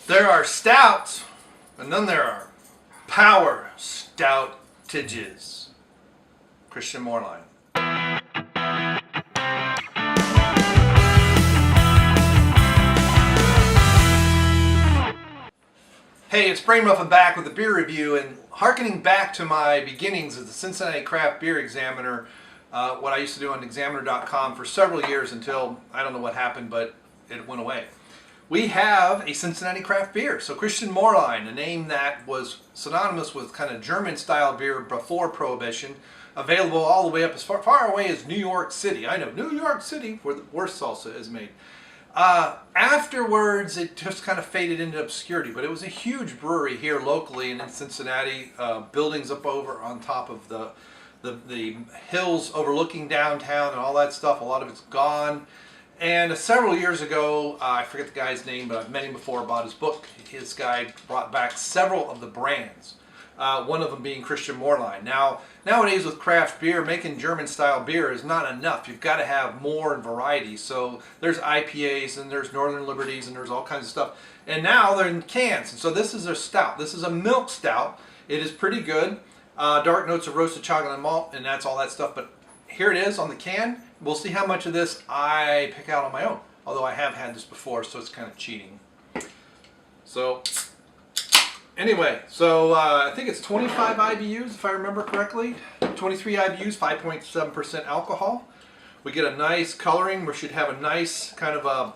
There are stouts, and then there are power stoutages. Christian Moerlein. Hey, it's Brainmuffin back with a beer review, and hearkening back to my beginnings as the Cincinnati Craft Beer Examiner, what I used to do on Examiner.com for several years until, I don't know what happened, but it went away. We have a Cincinnati craft beer. So Christian Moerlein, a name that was synonymous with kind of German-style beer before Prohibition, available all the way up as far away as New York City. I know, New York City, where the worst salsa is made. Afterwards, it just kind of faded into obscurity, but it was a huge brewery here locally and in Cincinnati. Buildings up over on top of the hills overlooking downtown and all that stuff. A lot of it's gone. And several years ago, I forget the guy's name, but I've met him before, bought his book. His guy brought back several of the brands, one of them being Christian Moerlein. Now, nowadays with craft beer, making German-style beer is not enough. You've got to have more and variety. So there's IPAs, and there's Northern Liberties, and there's all kinds of stuff. And now they're in cans. And so this is a stout. This is a milk stout. It is pretty good. Dark notes of roasted chocolate and malt, and that's all that stuff. But here it is on the can. We'll see how much of this I pick out on my own. Although I have had this before, so it's kind of cheating. So, anyway, so I think it's 25 IBUs, if I remember correctly. 23 IBUs, 5.7% alcohol. We get a nice coloring. We should have a nice kind of a,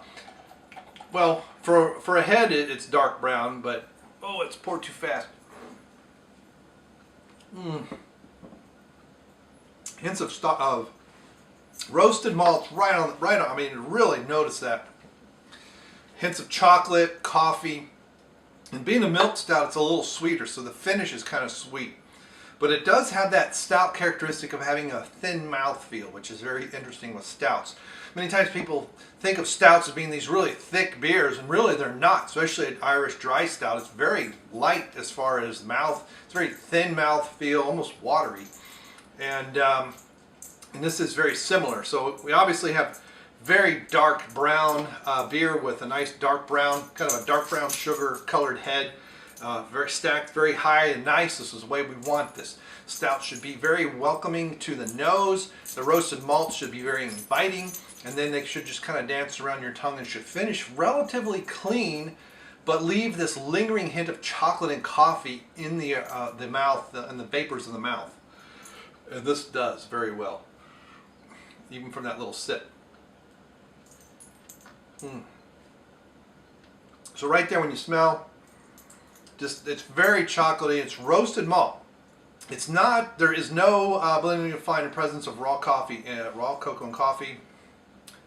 well, for a head it's dark brown, but, oh, it's poured too fast. Hints of roasted malts right on. I mean, really notice that. Hints of chocolate, coffee, and being a milk stout, it's a little sweeter, so the finish is kind of sweet. But it does have that stout characteristic of having a thin mouthfeel, which is very interesting with stouts. Many times people think of stouts as being these really thick beers, and really they're not, especially an Irish dry stout. It's very light as far as mouth. It's very thin mouthfeel, almost watery. And this is very similar. So we obviously have very dark brown beer with a nice dark brown, kind of a dark brown sugar colored head. Very stacked, very high and nice. This is the way we want this. Stout should be very welcoming to the nose. The roasted malts should be very inviting. And then they should just kind of dance around your tongue and should finish relatively clean, but leave this lingering hint of chocolate and coffee in the mouth and the vapors of the mouth. And this does very well, even from that little sip. So right there when you smell, it's very chocolatey. It's roasted malt. It's not, there is no blending you'll find in presence of raw coffee, raw cocoa and coffee.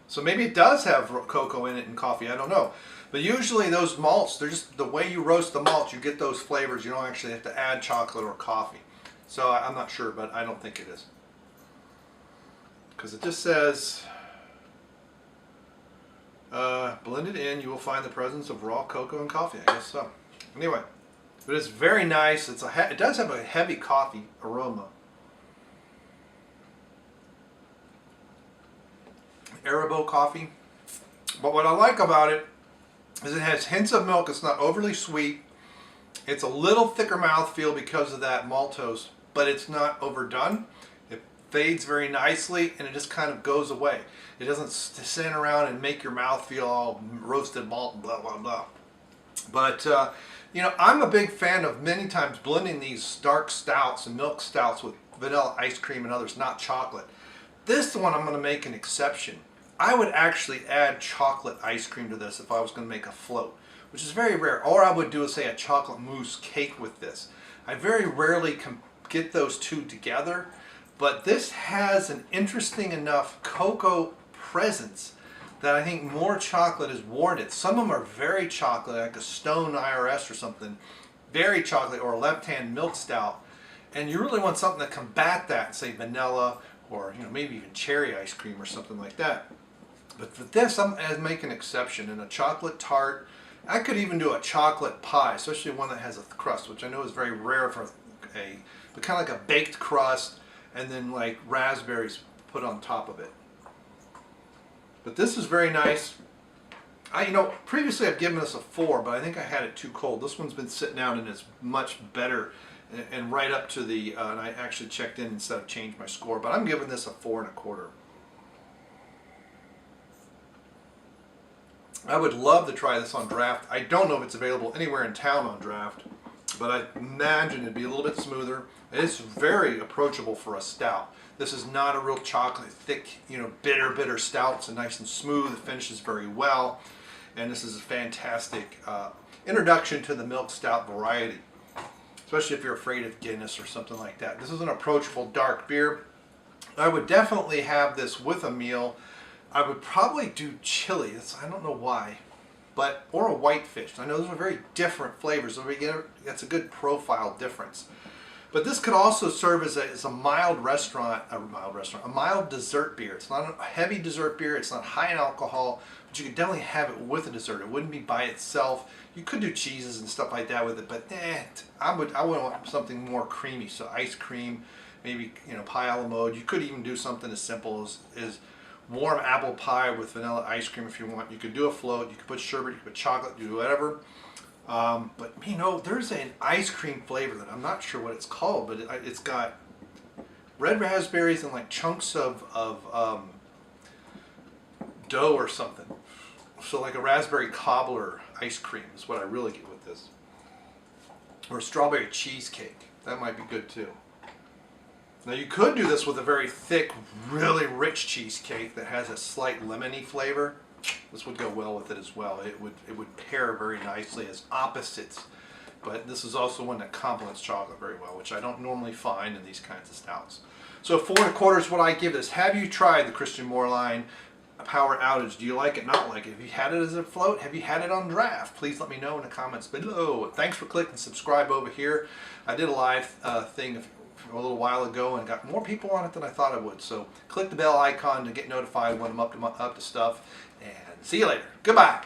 So maybe it does have cocoa in it and coffee, I don't know. But usually those malts, they're just, the way you roast the malt, you get those flavors. You don't actually have to add chocolate or coffee. So I'm not sure, but I don't think it is. Because it just says, blended in, you will find the presence of raw cocoa and coffee. I guess so. Anyway, but it's very nice. It does have a heavy coffee aroma. Arabo coffee. But what I like about it is it has hints of milk. It's not overly sweet. It's a little thicker mouthfeel because of that maltose, but it's not overdone. It fades very nicely and it just kind of goes away. It doesn't stand around and make your mouth feel all roasted malt and blah, blah, blah. But, you know, I'm a big fan of many times blending these dark stouts and milk stouts with vanilla ice cream and others, not chocolate. This one I'm going to make an exception. I would actually add chocolate ice cream to this if I was going to make a float, which is very rare. Or I would do, say, a chocolate mousse cake with this. I very rarely get those two together, but this has an interesting enough cocoa presence that I think more chocolate is warranted. Some of them are very chocolate, like a Stone IRS or something, very chocolate, or a left-hand milk stout, and you really want something to combat that, say vanilla, or maybe even cherry ice cream or something like that. But for this, I'm going to make an exception. In a chocolate tart, I could even do a chocolate pie, especially one that has a crust, which I know is very rare for but kind of like a baked crust, and then like raspberries put on top of it. But this is very nice. Previously I've given this a 4, but I think I had it too cold. This one's been sitting out and it's much better, and right up to the, and I actually checked in instead of changed my score, but I'm giving this a 4.25. I would love to try this on draft. I don't know if it's available anywhere in town on draft, but I imagine it'd be a little bit smoother. It's very approachable for a stout. This is not a real chocolate, thick, bitter stout. It's nice and smooth. It finishes very well. And this is a fantastic introduction to the milk stout variety, especially if you're afraid of Guinness or something like that. This is an approachable dark beer. I would definitely have this with a meal. I would probably do chili. I don't know why, or a whitefish. I know those are very different flavors. So that's a good profile difference. But this could also serve as a mild dessert beer. It's not a heavy dessert beer. It's not high in alcohol, but you could definitely have it with a dessert. It wouldn't be by itself. You could do cheeses and stuff like that with it, but I would want something more creamy. So ice cream, maybe pie a la mode. You could even do something as simple as warm apple pie with vanilla ice cream if you want. You could do a float. You could put sherbet. You could put chocolate. You do whatever. But there's an ice cream flavor that I'm not sure what it's called, but it's got red raspberries and like chunks of dough or something. So like a raspberry cobbler ice cream is what I really get with this. Or strawberry cheesecake. That might be good too. Now you could do this with a very thick, really rich cheesecake that has a slight lemony flavor. This would go well with it as well. It would pair very nicely as opposites. But this is also one that complements chocolate very well, which I don't normally find in these kinds of stouts. So 4.25 is what I give this. Have you tried the Christian Moerlein Power Outage? Do you like it, not like it? Have you had it as a float? Have you had it on draft? Please let me know in the comments below. Thanks for clicking subscribe over here. I did a live thing a little while ago and got more people on it than I thought I would. So click the bell icon to get notified when I'm up to stuff. And see you later. Goodbye.